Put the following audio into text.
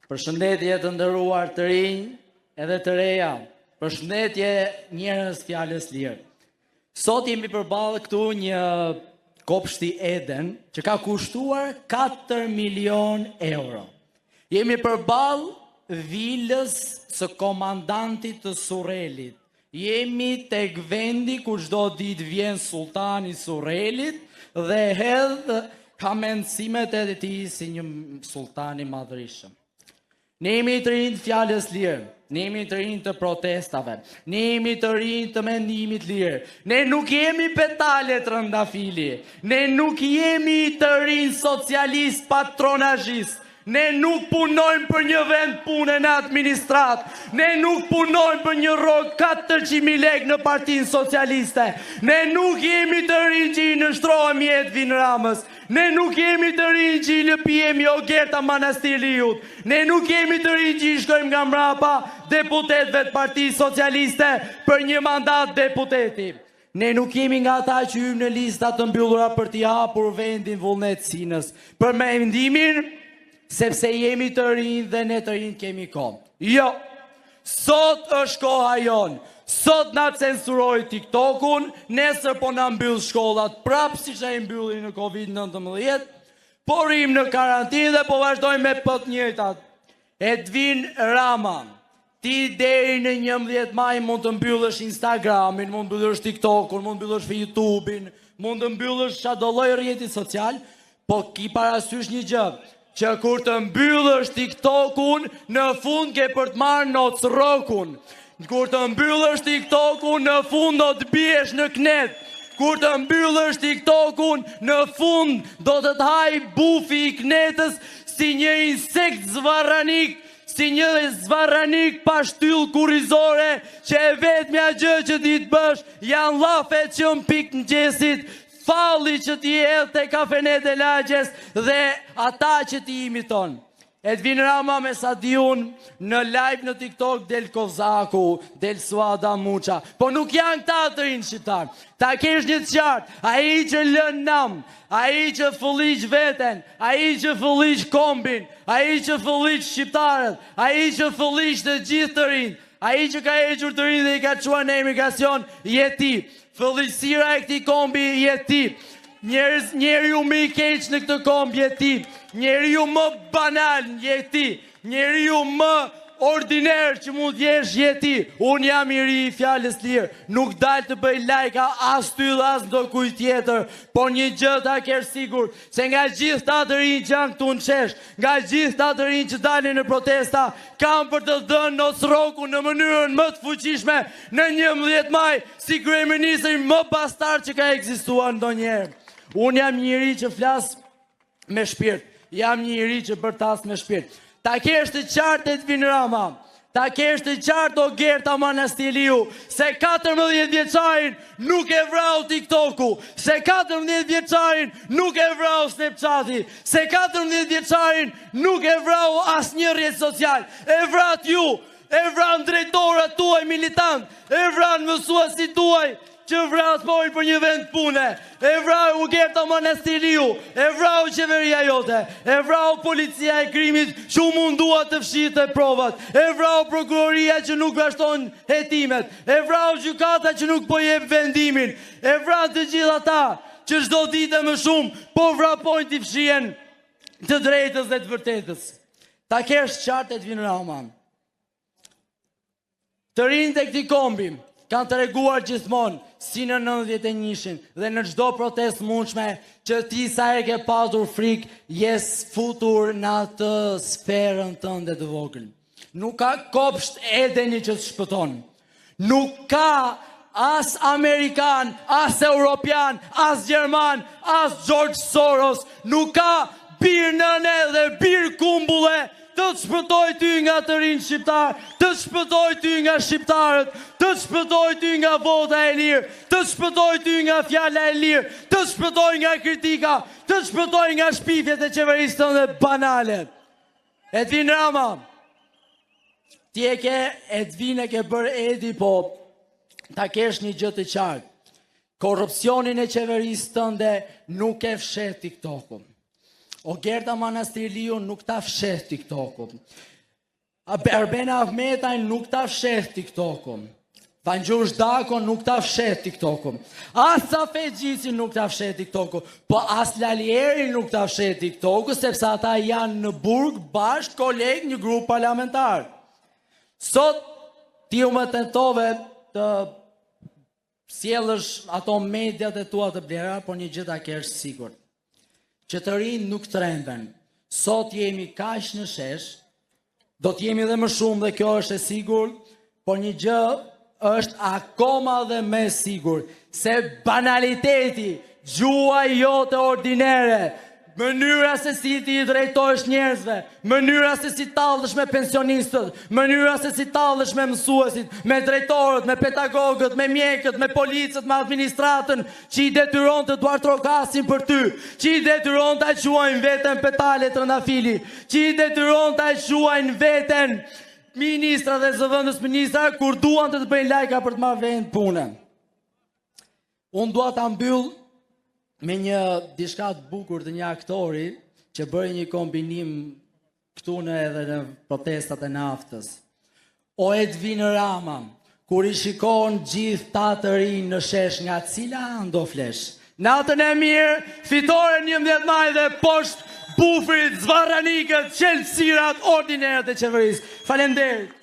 Përshëndetje të nderuar të rinj edhe të reja. Përshëndetje njerëz fjalës lirë. Sot jemi përballë këtu një kopshti Eden që ka kushtuar 4 milion euro. Jemi përballë vilës së komandantit të Surrelit. Jemi tek vendi ku çdo ditë vjen sultani i Surrelit dhe hedh kamencimet e tij si një sultan i madhërisëm. Ne jemi të rinj të fjalës lirë, ne jemi të rinj të protestave, ne jemi të rinj të mendimit lirë, ne nuk jemi petale trëndafili, ne nuk jemi të rinj socialist patronazhist, ne nuk punojmë për një vend pune në administrat, ne nuk punojmë për një rrogë 400.000 lekë në Partinë Socialiste, ne nuk jemi të rinj që i nështrohemi Edvin Ramës, ne nuk jemi të rinj që i lëpijemi Ogerta Manastiriut, ne nuk jemi të rinj që i shkojmë nga mrapa deputetëve të Partisë Socialiste për një mandat deputeti. Ne nuk jemi nga ata që hymë në listat të mbyllura për t'i hapur vendin vullnetësinës, për mendimin sepse jemi të rinj dhe ne të rinj kemi kohë. Jo, sot është koha jonë, sot na censuroi TikTokun, nesër po na mbyll shkollat prapë siç ai mbylli në Covid-19, po rrim në karantinë dhe po vazhdojmë me të njëjtat. Edvin Rama, ti deri në 11 maj mund të mbyllësh Instagramin, mund të mbyllësh TikTokun, mund të mbyllësh YouTubein, mund të mbyllësh çdo lloj rrjeti social, po ki parasysh një gjë, që kur të mbyllësh TikTokun, në fund ke për të marrë nocrokun. Kur të mbyllësh TikTokun, në fund do të biesh në knet. Kur të mbyllësh TikTokun, në fund do të të haj bufi i knetës si një insekt zvarranik, si një zvarranik pa shtyll kurrizore, që e vetmja gjë që ti të bësh janë llafet që pik në gjesit, falli që ti hedh te kafenet e lagjes dhe ata që ti imiton. Edvin Rama me sa di unë në live në TikTok del Kozaku, del Suada Muça, po nuk janë këta të rinj shqiptar. Ta kesh një të qartë, ai që lën nam, ai që fëlliq veten, ai që fëlliq kombin, ai që fëlliq shqiptarët, ai që fëlliq të gjithë të rinj, ai që ka hequr të rinj dhe i ka çuar në emigracion, je ti. Fëllësira e këtij kombi je ti. Njeriu më i keq në këtë komb je ti. Njeriu më banal je ti. Njeriu më ordiner që mund t'jesh je ti. Unë jam i ri i fjalës lirë. Nuk dal të bëj like as ty dhe as ndo kujt tjetër, por një gjë ta kesh sigur, se nga gjithë ta të rinj që janë këtu në Çesh, nga gjithë ta të rinj që dalin në protesta, kam për të dhënë nocrokun në mënyrën më të fuqishme në 11 maj, si kryeministri më bastard që ka ekzistuar ndonjëherë. Unë jam një ri që flas me shpirt, jam një ri që bërtas me shpirt. Ta kesh të qartë Edvin Rama, ta kesh të qartë Ogerta Manastiriu, se 14 vjeçarin nuk e vrau TikToku, se 14 vjeçarin nuk e vrau Snapchati, se 14 vjeçarin nuk e vrau asnjë rrjet social. E vrat ju, e vran drejtorat tuaj militant, e vran mësuesit tuaj që vrasmojnë për një vend pune, e vrau Ogerta Manastiriu, e vrau qeveria jote, e vrau policia e krimit që mundua të fshihte provat, e vrau prokuroria që nuk vazhdon hetimet, e vrau gjykata që nuk po jep vendimin, e vrau të gjithë ata që çdo ditë më shumë po vrapojnë të fshihen të drejtës dhe të vërtetës. Ta kesh qartë Edvin Rama. Të rinjt e këtij kombi kanë treguar gjithmonë si në 91-shin dhe në çdo protestë mundshme që ti sa e ke pasur frikë je futur në atë sferën tënde të vogël. Nuk ka kopsht Edeni që të shpëton. Nuk ka as Amerikan, as Europian, as Gjerman, as George Soros. Nuk ka bir nëne dhe bir kumbulle të të shpëtoj ty nga të rinj shqiptar, të shpëtoj ty nga shqiptarët, të shpëtoj ty nga vota e lirë, të shpëtoj ty nga fjala e lirë, të shpëtoj nga kritika, të shpëtoj nga shpifjet e qeverisë tënde banale. Edvin Rama, ti e ke Edvin e ke bërë Edi, po ta kesh një gjë të qartë. Korrupsionin e qeverisë tënde nuk e fshet TikTokun. Ogerta Manastiriu nuk ta fshet TikTokun. Erbena Ahmetaj nuk ta fshet TikTok-un. Vangjur Dako nuk ta fshet TikTok-un. As Safet Gjisi nuk ta fshet TikTok-un. Po as Lalieri nuk ta fshet TikTok-un, sepse ata janë në burg bashkë kolegë një grup parlamentar. Sot ti u më tentove të sjellësh ato mediat e tua të blera, por një gjë ta kesh sigurt. Që të rinë nuk trenden. Sot jemi kaq në shesh, do t'jemi dhe më shumë dhe kjo është e sigur, por një gjë është akoma dhe me sigur, se banaliteti, gjua jote ordinere, mënyra se si ti i drejtohesh njerëzve, mënyra se si tallesh me pensionistët, mënyra se si tallesh me mësuesit, me drejtorët, me pedagogët, me mjekët, me policët, me administratën, që i detyron të duart trokasin për ty, që i detyron të quajnë veten Petale Trëndafili, që i detyron të quajnë veten ministra dhe zëvendës ministra kur duan të bëjnë lajka për të marrë vend punën. Unë dua ta mbyll me një diçka të bukur të një aktori që bëri një kombinim këtu edhe në protestat e naftës. O Edvin Rama, kur i shikon gjithë ta të rinë në shesh, nga cila anë do flesh? Natën e mirë, fitore 11 maj dhe poshtë bufrit, zvarranikët, qelësirat, ordinerët e qeverisë. Faleminderit.